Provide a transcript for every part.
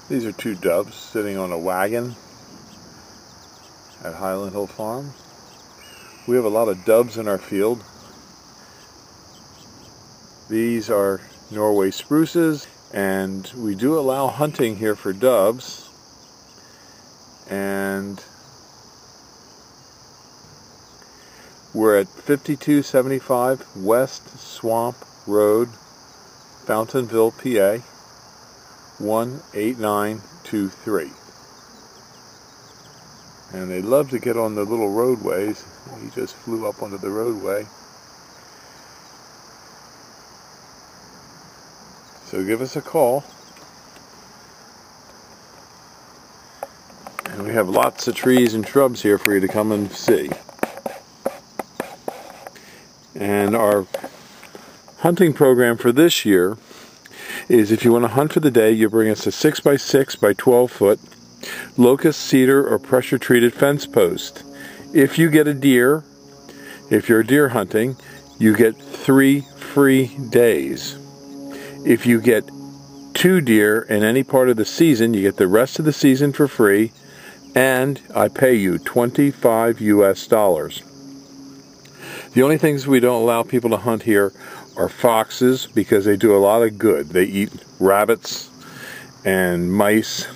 These are two doves sitting on a wagon at Highland Hill Farm. We have a lot of doves in our field. These are Norway spruces, and we do allow hunting here for doves. And we're at 5275 West Swamp Road, Fountainville, PA, 18923. And they love to get on the little roadways. He just flew up onto the roadway. So give us a call. And we have lots of trees and shrubs here for you to come and see. And our hunting program for this year is, if you want to hunt for the day, you bring us a 6x6 by 12 foot locust, cedar, or pressure treated fence post. If you get a deer, if you're deer hunting, you get 3 free days. If you get 2 deer in any part of the season, you get the rest of the season for free, and I pay you $25 US. The only things we don't allow people to hunt here are foxes, because they do a lot of good. They eat rabbits and mice,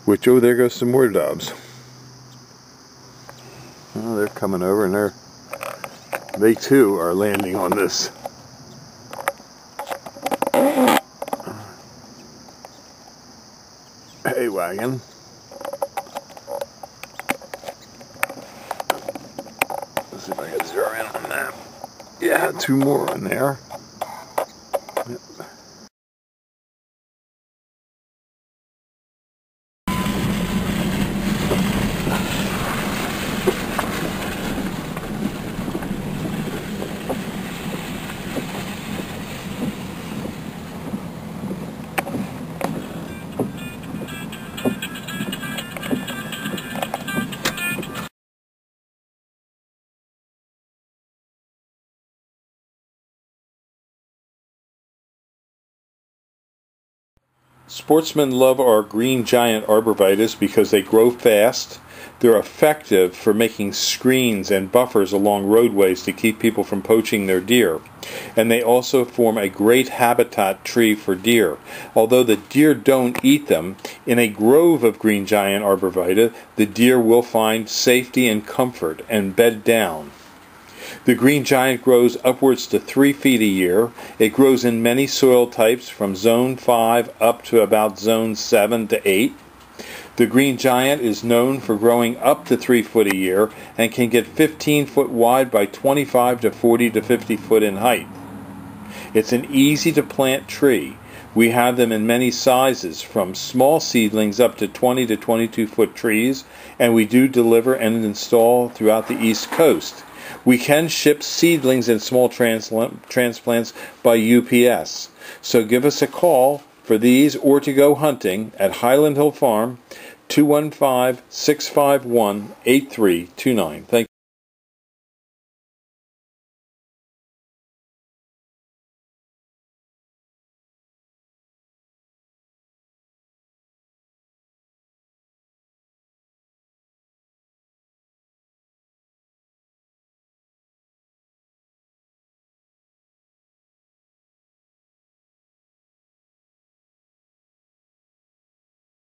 which, oh, there goes some more doves. Oh, they're coming over, and they too are landing on this hay wagon. Let's see if I can zero in on that. Yeah, 2 more in there. Yep. Sportsmen love our green giant arborvitaes because they grow fast. They're effective for making screens and buffers along roadways to keep people from poaching their deer. And they also form a great habitat tree for deer. Although the deer don't eat them, in a grove of green giant arborvitae, the deer will find safety and comfort and bed down. The green giant grows upwards to 3 feet a year. It grows in many soil types from zone 5 up to about zone 7 to 8. The green giant is known for growing up to 3 foot a year and can get 15 foot wide by 25 to 40 to 50 foot in height. It's an easy to plant tree. We have them in many sizes, from small seedlings up to 20 to 22 foot trees, and we do deliver and install throughout the East Coast. We can ship seedlings and small transplants by UPS. So give us a call for these or to go hunting at Highland Hill Farm, 215-651-8329. Thank you.